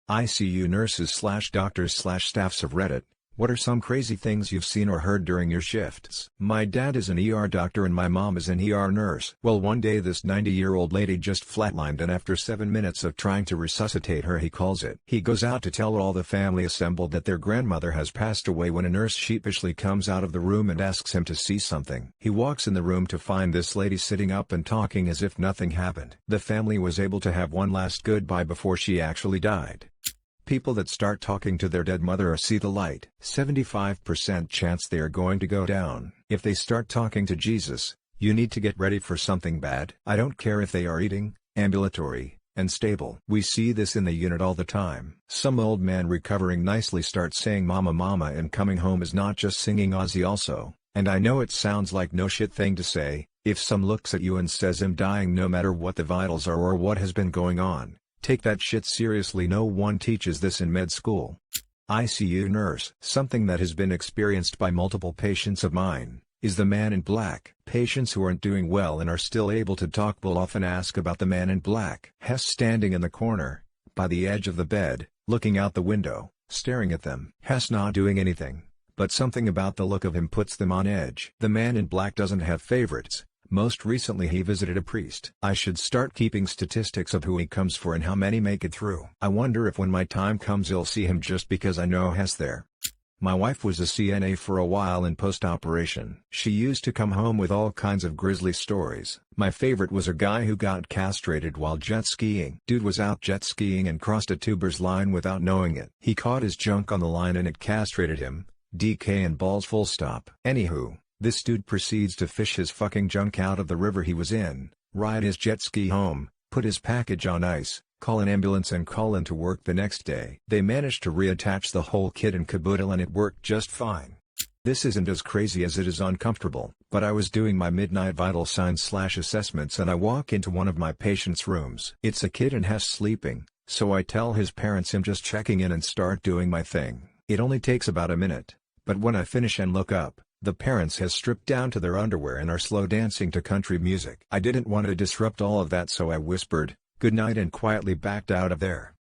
ICU Nurses / doctors / staff subreddit. What are some crazy things you've seen or heard during your shifts? My dad is an ER doctor and my mom is an ER nurse. Well, one day this 90-year-old lady just flatlined, and after 7 minutes of trying to resuscitate her, he calls it. He goes out to tell all the family assembled that their grandmother has passed away when a nurse sheepishly comes out of the room and asks him to see something. He walks in the room to find this lady sitting up and talking as if nothing happened. The family was able to have one last goodbye before she actually died. People that start talking to their dead mother or see the light, 75% chance they are going to go down. If they start talking to Jesus, you need to get ready for something bad. I don't care if they are eating, ambulatory, and stable. We see this in the unit all the time. Some old man recovering nicely starts saying mama mama and coming home is not just singing Ozzy also. And I know it sounds like no shit thing to say, if some looks at you and says I'm dying no matter what the vitals are or what has been going on. Take that shit seriously. No one teaches this in med school. ICU nurse. Something that has been experienced by multiple patients of mine is the man in black. Patients who aren't doing well and are still able to talk will often ask about the man in black. Hess standing in the corner, by the edge of the bed, looking out the window, staring at them. Hess not doing anything, but something about the look of him puts them on edge. The man in black doesn't have favorites. Most recently he visited a priest. I should start keeping statistics of who he comes for and how many make it through. I wonder if when my time comes I'll see him just because I know Hess there. My wife was a CNA for a while in post-operation. She used to come home with all kinds of grisly stories. My favorite was a guy who got castrated while jet skiing. Dude was out jet skiing and crossed a tuber's line without knowing it. He caught his junk on the line and it castrated him. DK and balls full stop. Anywho. This dude proceeds to fish his fucking junk out of the river he was in, ride his jet ski home, put his package on ice, call an ambulance and call in to work the next day. They managed to reattach the whole kit and caboodle and it worked just fine. This isn't as crazy as it is uncomfortable, but I was doing my midnight vital signs / assessments and I walk into one of my patients' rooms. It's a kid and Hess sleeping, so I tell his parents I'm just checking in and start doing my thing. It only takes about a minute, but when I finish and look up, the parents has stripped down to their underwear and are slow dancing to country music. I didn't want to disrupt all of that, so I whispered, "Good night," and quietly backed out of there.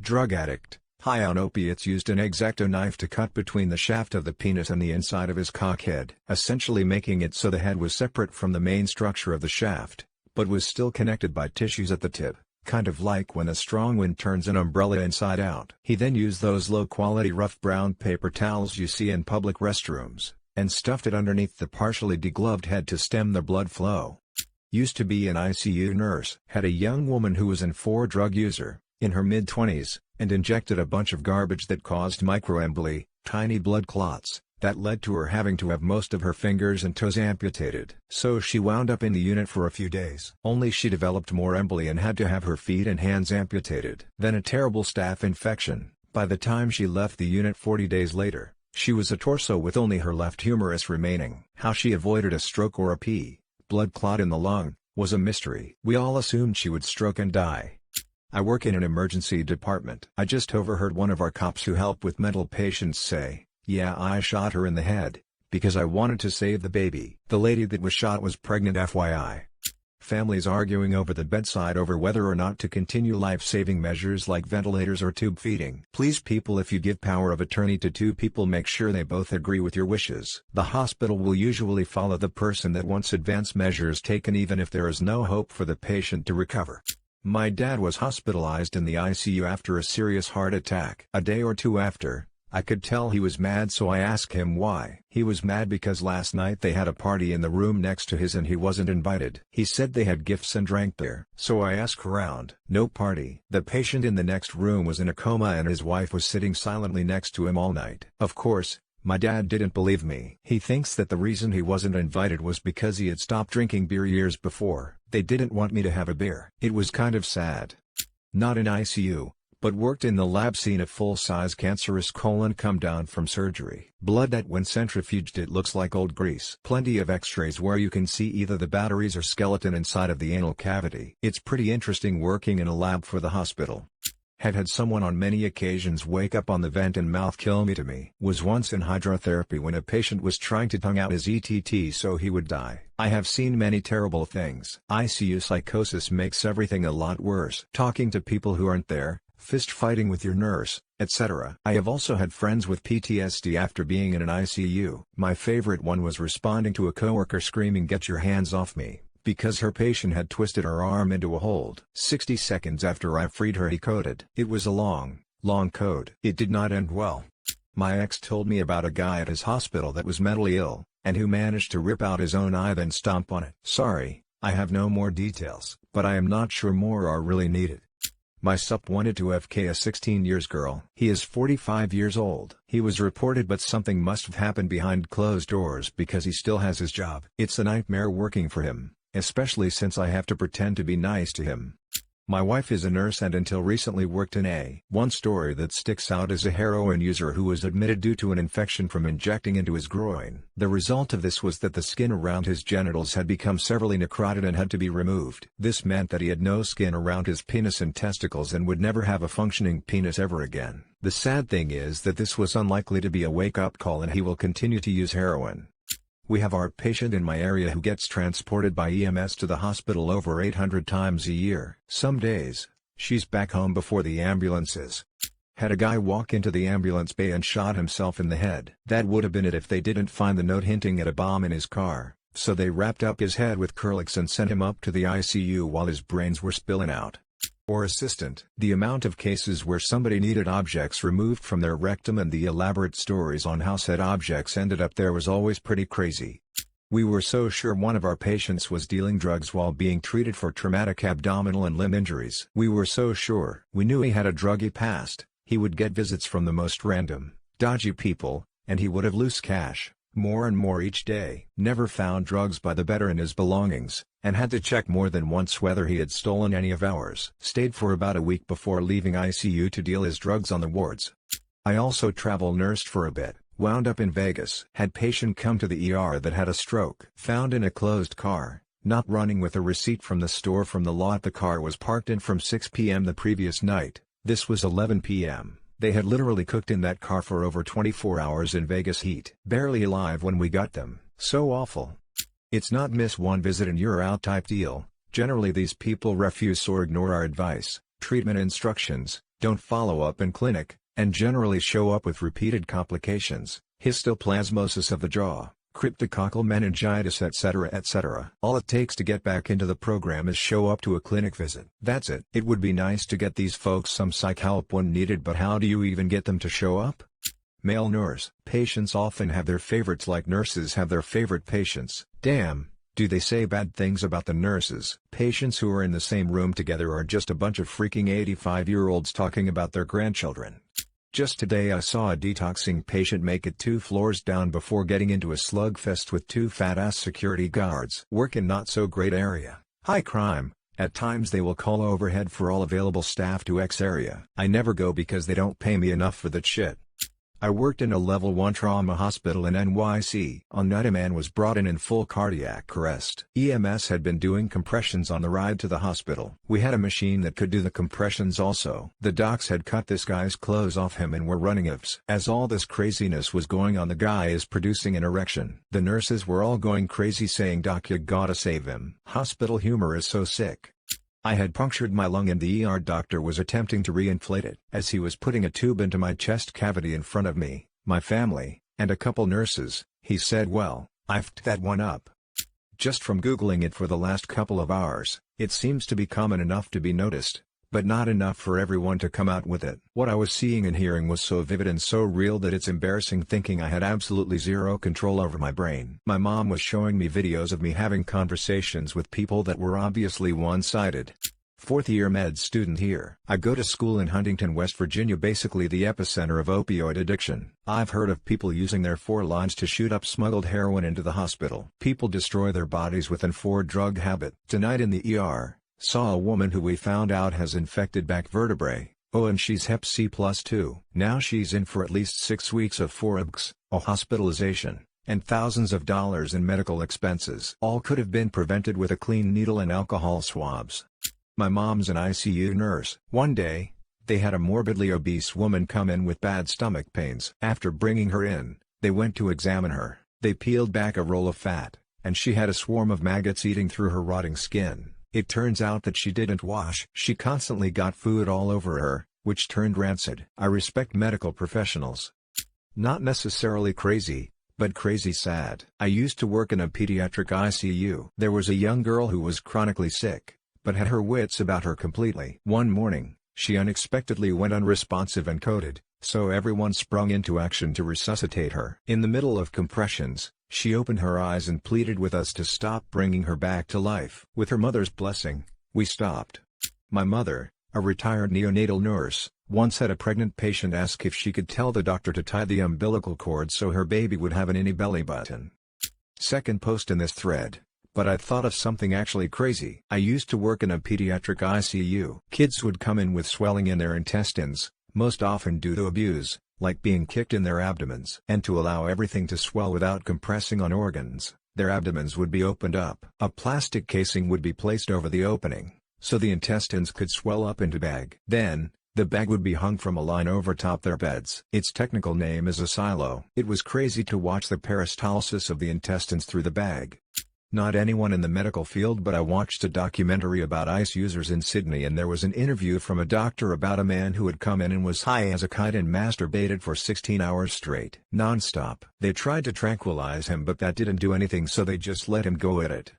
Drug addict, high on opiates, used an X-Acto knife to cut between the shaft of the penis and the inside of his cockhead, essentially making it so the head was separate from the main structure of the shaft, but was still connected by tissues at the tip, kind of like when a strong wind turns an umbrella inside out. He then used those low-quality rough brown paper towels you see in public restrooms, and stuffed it underneath the partially degloved head to stem the blood flow. Used to be an ICU nurse. Had a young woman who was an 4 drug user, in her mid-20s, and injected a bunch of garbage that caused microemboli, tiny blood clots, that led to her having to have most of her fingers and toes amputated. So she wound up in the unit for a few days. Only she developed more emboli and had to have her feet and hands amputated. Then a terrible staph infection. By the time she left the unit 40 days later, she was a torso with only her left humerus remaining. How she avoided a stroke or a blood clot in the lung was a mystery. We all assumed she would stroke and die. I work in an emergency department. I just overheard one of our cops who help with mental patients say, "Yeah, I shot her in the head, because I wanted to save the baby." The lady that was shot was pregnant, FYI. Families arguing over the bedside over whether or not to continue life-saving measures like ventilators or tube feeding. Please people, if you give power of attorney to 2 people, make sure they both agree with your wishes. The hospital will usually follow the person that wants advanced measures taken even if there is no hope for the patient to recover. My dad was hospitalized in the ICU after a serious heart attack. A day or 2 after, I could tell he was mad, so I asked him why. He was mad because last night they had a party in the room next to his and he wasn't invited. He said they had gifts and drank beer. So I asked around. No party. The patient in the next room was in a coma and his wife was sitting silently next to him all night. Of course, my dad didn't believe me. He thinks that the reason he wasn't invited was because he had stopped drinking beer years before. They didn't want me to have a beer. It was kind of sad. Not in ICU, but worked in the lab, seen a full-size cancerous colon come down from surgery. Blood that when centrifuged it looks like old grease. Plenty of x-rays where you can see either the batteries or skeleton inside of the anal cavity. It's pretty interesting working in a lab for the hospital. Had someone on many occasions wake up on the vent and mouth kill me to me. Was once in hydrotherapy when a patient was trying to tongue out his ETT so he would die. I have seen many terrible things. ICU psychosis makes everything a lot worse. Talking to people who aren't there, fist fighting with your nurse, etc. I have also had friends with PTSD after being in an ICU. My favorite one was responding to a coworker screaming, "Get your hands off me," because her patient had twisted her arm into a hold. 60 seconds after I freed her, he coded. It was a long code. It did not end well. My ex told me about a guy at his hospital that was mentally ill, and who managed to rip out his own eye then stomp on it. Sorry, I have no more details, but I am not sure more are really needed. My sup wanted to FK a 16 years girl. He is 45 years old. He was reported, but something must have happened behind closed doors because he still has his job. It's a nightmare working for him, especially since I have to pretend to be nice to him. My wife is a nurse and until recently worked in a. One story that sticks out is a heroin user who was admitted due to an infection from injecting into his groin. The result of this was that the skin around his genitals had become severely necrotic and had to be removed. This meant that he had no skin around his penis and testicles and would never have a functioning penis ever again. The sad thing is that this was unlikely to be a wake-up call and he will continue to use heroin. We have our patient in my area who gets transported by EMS to the hospital over 800 times a year. Some days, she's back home before the ambulance is. Had a guy walk into the ambulance bay and shot himself in the head. That would have been it if they didn't find the note hinting at a bomb in his car, so they wrapped up his head with Curlix and sent him up to the ICU while his brains were spilling out. Or assistant. The amount of cases where somebody needed objects removed from their rectum and the elaborate stories on how said objects ended up there was always pretty crazy. We were so sure one of our patients was dealing drugs while being treated for traumatic abdominal and limb injuries. We were so sure. We knew he had a druggy past, he would get visits from the most random, dodgy people, and he would have loose cash, more and more each day. Never found drugs by the bed or in his belongings, and had to check more than once whether he had stolen any of ours. Stayed for about a week before leaving ICU to deal his drugs on the wards. I also travel nursed for a bit, wound up in Vegas. Had patient come to the ER that had a stroke. Found in a closed car, not running with a receipt from the store from the lot the car was parked in from 6 p.m. the previous night. This was 11 p.m. They had literally cooked in that car for over 24 hours in Vegas heat. Barely alive when we got them. So awful. It's not miss one visit and you're out type deal. Generally these people refuse or ignore our advice, treatment instructions, don't follow up in clinic, and generally show up with repeated complications, histoplasmosis of the jaw, cryptococcal meningitis, etc. etc. All it takes to get back into the program is show up to a clinic visit. That's it. It would be nice to get these folks some psych help when needed, but how do you even get them to show up? Male nurse. Patients often have their favorites like nurses have their favorite patients. Damn, do they say bad things about the nurses? Patients who are in the same room together are just a bunch of freaking 85-year-olds talking about their grandchildren. Just today I saw a detoxing patient make it 2 floors down before getting into a slugfest with 2 fat-ass security guards. Work in not so great area. High crime. At times they will call overhead for all available staff to X area. I never go because they don't pay me enough for that shit. I worked in a level 1 trauma hospital in NYC. On night a man was brought in full cardiac arrest. EMS had been doing compressions on the ride to the hospital. We had a machine that could do the compressions also. The docs had cut this guy's clothes off him and were running IVs. As all this craziness was going on, the guy is producing an erection. The nurses were all going crazy saying, "Doc, you gotta save him. Hospital humor is so sick." I had punctured my lung and the ER doctor was attempting to re-inflate it. As he was putting a tube into my chest cavity in front of me, my family, and a couple nurses, he said, "Well, I f'd that one up." Just from Googling it for the last couple of hours, it seems to be common enough to be noticed, but not enough for everyone to come out with it. What I was seeing and hearing was so vivid and so real that it's embarrassing thinking I had absolutely zero control over my brain. My mom was showing me videos of me having conversations with people that were obviously one-sided. 4th year med student here. I go to school in Huntington, West Virginia, basically the epicenter of opioid addiction. I've heard of people using their 4 lines to shoot up smuggled heroin into the hospital. People destroy their bodies with an 4 drug habit. Tonight in the ER, saw a woman who we found out has infected back vertebrae. Oh, and she's Hep C plus 2. Now she's in for at least 6 weeks of 4 IBGs, a hospitalization, and thousands of dollars in medical expenses. All could have been prevented with a clean needle and alcohol swabs. My mom's an ICU nurse. One day, they had a morbidly obese woman come in with bad stomach pains. After bringing her in, they went to examine her. They peeled back a roll of fat, and she had a swarm of maggots eating through her rotting skin. It turns out that she didn't wash. She constantly got food all over her, which turned rancid. I respect medical professionals. Not necessarily crazy, but crazy sad. I used to work in a pediatric ICU. There was a young girl who was chronically sick, but had her wits about her completely. One morning, she unexpectedly went unresponsive and coded, so everyone sprung into action to resuscitate her. In the middle of compressions, she opened her eyes and pleaded with us to stop bringing her back to life. With her mother's blessing, we stopped. My mother, a retired neonatal nurse, once had a pregnant patient ask if she could tell the doctor to tie the umbilical cord so her baby would have an innie belly button. Second post in this thread, but I thought of something actually crazy. I used to work in a pediatric ICU. Kids would come in with swelling in their intestines, most often due to abuse, like being kicked in their abdomens. And to allow everything to swell without compressing on organs, their abdomens would be opened up. A plastic casing would be placed over the opening, so the intestines could swell up into bag. Then, the bag would be hung from a line over top their beds. Its technical name is a silo. It was crazy to watch the peristalsis of the intestines through the bag. Not anyone in the medical field, but I watched a documentary about ice users in Sydney, and there was an interview from a doctor about a man who had come in and was high as a kite and masturbated for 16 hours straight. Non-stop. They tried to tranquilize him, but that didn't do anything, so they just let him go at it.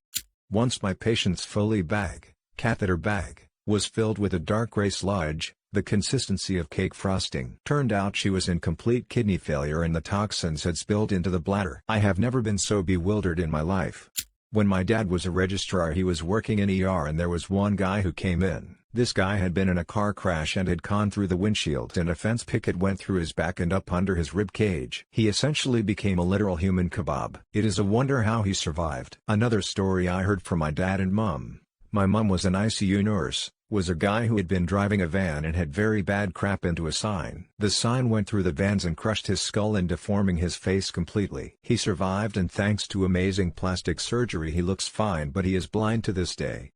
Once my patient's Foley bag, catheter bag, was filled with a dark gray sludge, the consistency of cake frosting. Turned out she was in complete kidney failure and the toxins had spilled into the bladder. I have never been so bewildered in my life. When my dad was a registrar, he was working in ER, and there was one guy who came in. This guy had been in a car crash and had gone through the windshield, and a fence picket went through his back and up under his rib cage. He essentially became a literal human kebab. It is a wonder how he survived. Another story I heard from my dad and mom. My mom was an ICU nurse, was a guy who had been driving a van and had very bad crap into a sign. The sign went through the vans and crushed his skull and deforming his face completely. He survived, and thanks to amazing plastic surgery he looks fine, but he is blind to this day.